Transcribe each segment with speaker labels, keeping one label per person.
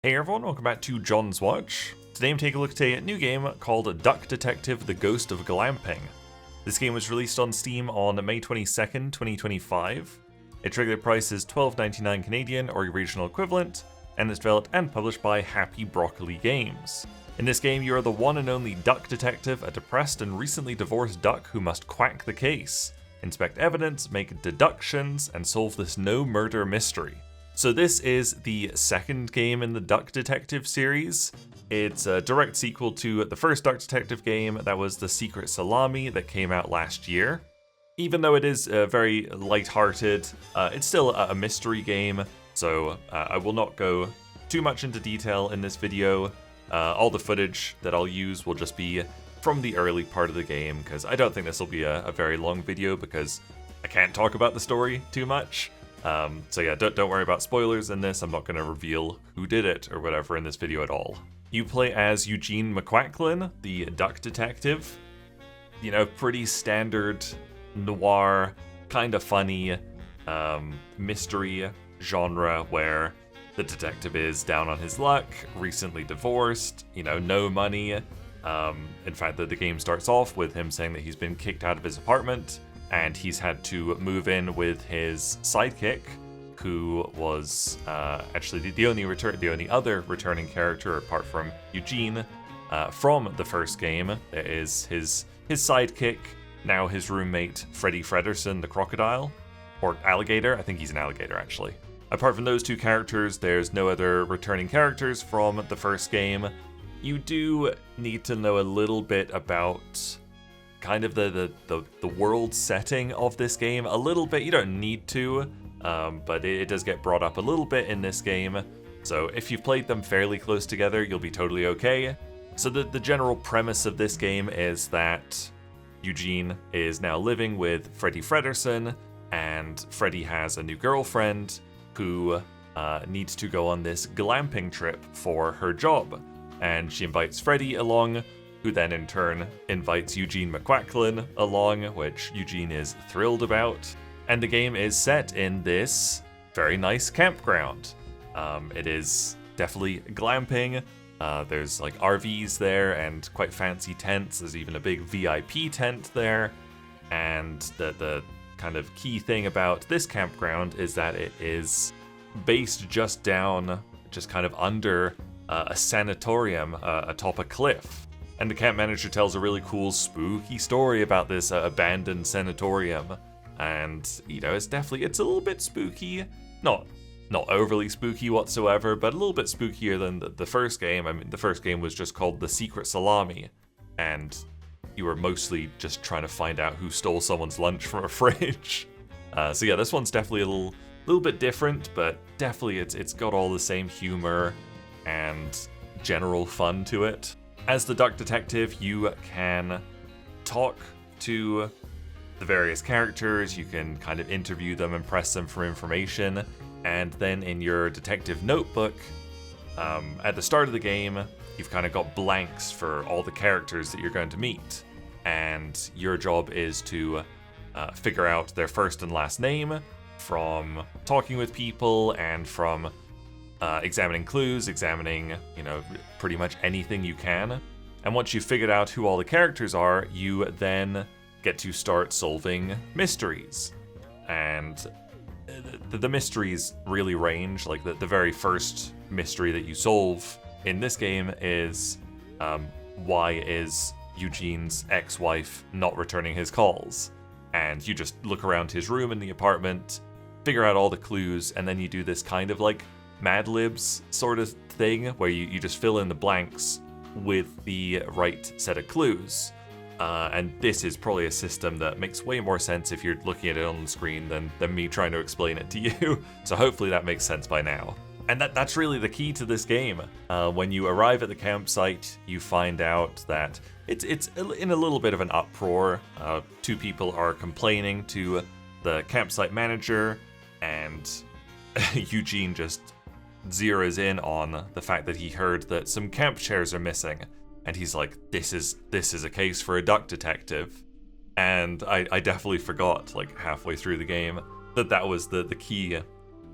Speaker 1: Hey everyone, welcome back to John's Watch. Today I'm taking a look at a new game called Duck Detective: The Ghost of Glamping. This game was released on Steam on May 22nd, 2025. Its regular price is $12.99 Canadian or your regional equivalent, and it's developed and published by Happy Broccoli Games. In this game, you are the one and only duck detective, a depressed and recently divorced duck who must quack the case, inspect evidence, make deductions, and solve this no-murder mystery. So this is the second game in the Duck Detective series. It's a direct sequel to the first Duck Detective game, that was the Secret Salami that came out last year. Even though it is very lighthearted, it's still a mystery game, so I will not go too much into detail in this video. All the footage that I'll use will just be from the early part of the game, because I don't think this will be a very long video because I can't talk about the story too much. So yeah, don't worry about spoilers in this. I'm not going to reveal who did it or whatever in this video at all. You play as Eugene McQuacklin, the duck detective. You know, pretty standard noir, kind of funny mystery genre where the detective is down on his luck, recently divorced, you know, no money. In fact, the game starts off with him saying that he's been kicked out of his apartment and he's had to move in with his sidekick, who was actually the only other returning character apart from Eugene from the first game. There is his sidekick, now his roommate Freddie Fredersen, the crocodile, or alligator. I think he's an alligator actually. Apart from those two characters, there's no other returning characters from the first game. You do need to know a little bit about kind of the world setting of this game a little bit. You don't need to, but it does get brought up a little bit in this game. So if you've played them fairly close together, you'll be totally okay. So the general premise of this game is that Eugene is now living with Freddie Fredersen, and Freddie has a new girlfriend who needs to go on this glamping trip for her job. And she invites Freddie along, who then in turn invites Eugene McQuacklin along, which Eugene is thrilled about. And the game is set in this very nice campground. It is definitely glamping. There's like RVs there and quite fancy tents. There's even a big VIP tent there. And the kind of key thing about this campground is that it is based just kind of under a sanatorium atop a cliff. And the camp manager tells a really cool, spooky story about this abandoned sanatorium. And, you know, it's a little bit spooky. Not overly spooky whatsoever, but a little bit spookier than the first game. I mean, the first game was just called the Secret Salami. And you were mostly just trying to find out who stole someone's lunch from a fridge. So yeah, this one's definitely a little bit different, but definitely it's got all the same humor and general fun to it. As the duck detective, you can talk to the various characters, you can kind of interview them and press them for information, and then in your detective notebook, at the start of the game, you've kind of got blanks for all the characters that you're going to meet, and your job is to figure out their first and last name from talking with people and from examining clues, examining, you know, pretty much anything you can. And once you've figured out who all the characters are, you then get to start solving mysteries. And the mysteries really range. Like the very first mystery that you solve in this game is why is Eugene's ex-wife not returning his calls? And you just look around his room in the apartment, figure out all the clues, and then you do this kind of like Mad Libs sort of thing where you just fill in the blanks with the right set of clues. And this is probably a system that makes way more sense if you're looking at it on the screen than me trying to explain it to you. So hopefully that makes sense by now. And that's really the key to this game. When you arrive at the campsite, you find out that it's in a little bit of an uproar. Two people are complaining to the campsite manager, and Eugene just zeroes in on the fact that he heard that some camp chairs are missing, and he's like, this is a case for a duck detective. And I definitely forgot, like halfway through the game, that was the key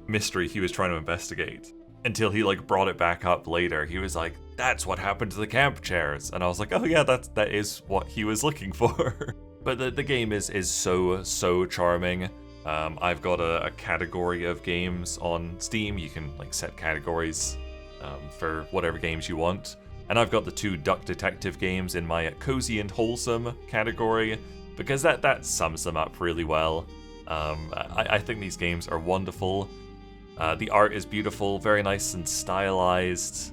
Speaker 1: mystery he was trying to investigate. until he like brought it back up later. He was like, that's what happened to the camp chairs. And I was like, oh yeah, that is what he was looking for. But the game is so charming. I've got a category of games on Steam. You can like set categories for whatever games you want. And I've got the 2 Duck Detective games in my cozy and wholesome category, because that sums them up really well. I think these games are wonderful. The art is beautiful, very nice and stylized.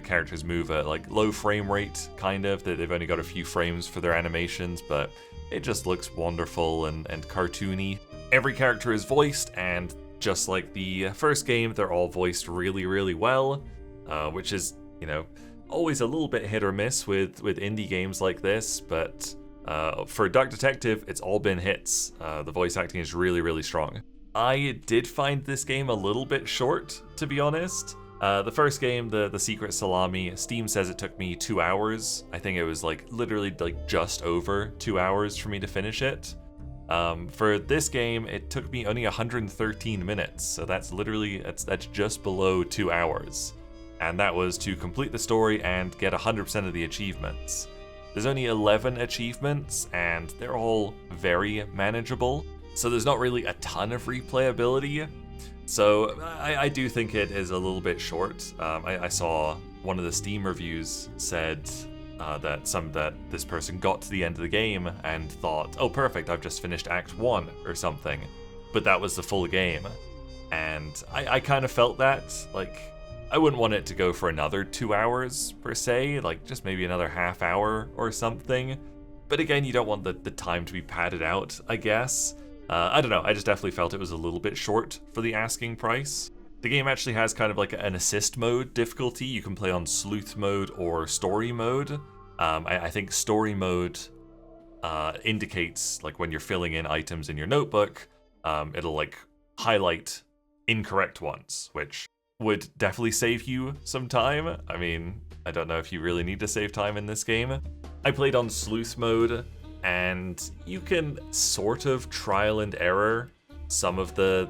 Speaker 1: Characters move at like low frame rate, kind of. They've only got a few frames for their animations, but it just looks wonderful and cartoony. Every character is voiced, and just like the first game, they're all voiced really, really well, which is, always a little bit hit or miss with indie games like this, but for Duck Detective, it's all been hits. The voice acting is really, really strong. I did find this game a little bit short, to be honest. The first game, the Secret Salami, Steam says it took me 2 hours. I think it was like literally like just over 2 hours for me to finish it. For this game, it took me only 113 minutes, so that's just below 2 hours. And that was to complete the story and get 100% of the achievements. There's only 11 achievements, and they're all very manageable, so there's not really a ton of replayability. So I do think it is a little bit short. I saw one of the Steam reviews said that this person got to the end of the game and thought, oh perfect, I've just finished Act 1 or something. But that was the full game. And I kind of felt that, like, I wouldn't want it to go for another 2 hours per se, like just maybe another half hour or something. But again, you don't want the time to be padded out, I guess. I don't know, I just definitely felt it was a little bit short for the asking price. The game actually has kind of like an assist mode difficulty. You can play on sleuth mode or story mode. I think story mode indicates like when you're filling in items in your notebook, it'll like highlight incorrect ones, which would definitely save you some time. I mean, I don't know if you really need to save time in this game. I played on sleuth mode, and you can sort of trial and error some of the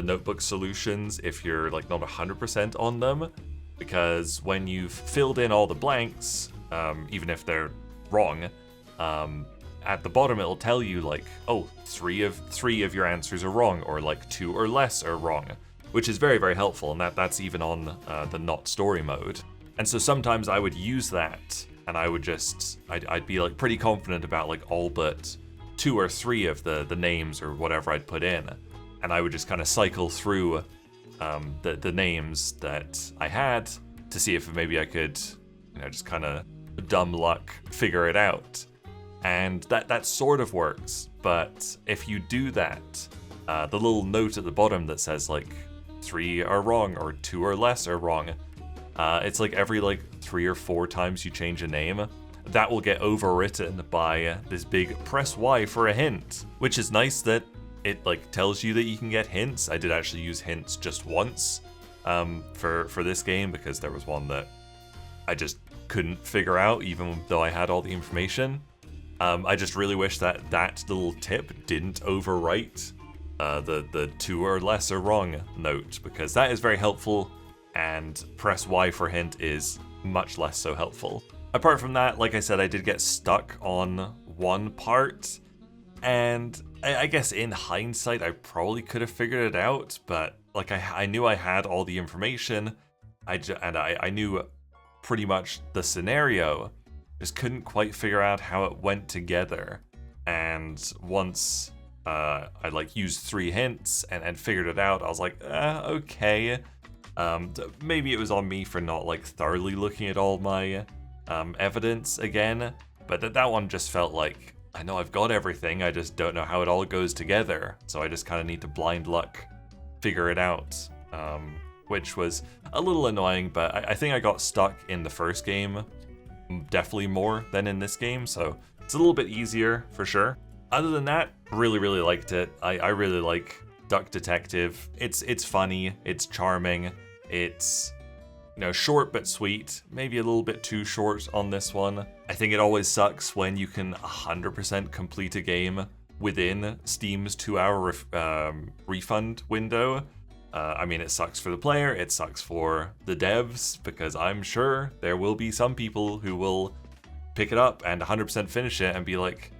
Speaker 1: notebook solutions if you're like not 100% on them, because when you've filled in all the blanks, even if they're wrong, at the bottom it'll tell you like, oh, three of your answers are wrong, or like 2 or less are wrong, which is very, very helpful, and that's even on the not story mode. And so sometimes I would use that, and I'd be like pretty confident about like all but 2 or 3 of the names or whatever I'd put in, and I would just kind of cycle through the names that I had to see if maybe I could, just kind of dumb luck figure it out. And that sort of works, but if you do that, the little note at the bottom that says like 3 are wrong or 2 or less are wrong, it's like every like 3 or 4 times you change a name, that will get overwritten by this big press Y for a hint, which is nice that it like tells you that you can get hints. I did actually use hints just once for this game, because there was one that I just couldn't figure out even though I had all the information. I just really wish that little tip didn't overwrite the 2 or less are wrong note, because that is very helpful, and press Y for hint is much less so helpful. Apart from that, like I said, I did get stuck on one part, and I guess in hindsight I probably could have figured it out, but like I knew I had all the information, I knew pretty much the scenario, just couldn't quite figure out how it went together. And once I like used 3 hints and figured it out, I was like, okay. Maybe it was on me for not like thoroughly looking at all my evidence again, but that one just felt like, I know I've got everything, I just don't know how it all goes together, so I just kind of need to blind luck figure it out, which was a little annoying, but I think I got stuck in the first game definitely more than in this game, so it's a little bit easier for sure. Other than that, really, really liked it. I really like Duck Detective. It's funny, it's charming, it's short but sweet, maybe a little bit too short on this one. I think it always sucks when you can 100% complete a game within Steam's 2-hour refund window, I mean, it sucks for the player, it sucks for the devs, because I'm sure there will be some people who will pick it up and 100% finish it and be like,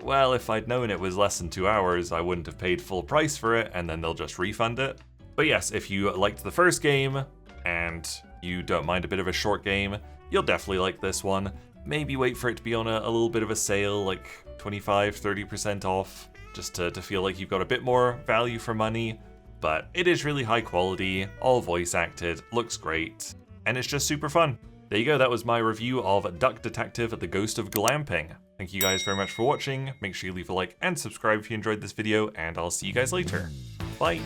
Speaker 1: well, if I'd known it was less than 2 hours, I wouldn't have paid full price for it, and then they'll just refund it. But yes, if you liked the first game, and you don't mind a bit of a short game, you'll definitely like this one. Maybe wait for it to be on a little bit of a sale, like 25-30% off, just to feel like you've got a bit more value for money. But it is really high quality, all voice acted, looks great, and it's just super fun. There you go, that was my review of Duck Detective: The Ghost of Glamping. Thank you guys very much for watching, make sure you leave a like and subscribe if you enjoyed this video, and I'll see you guys later. Bye!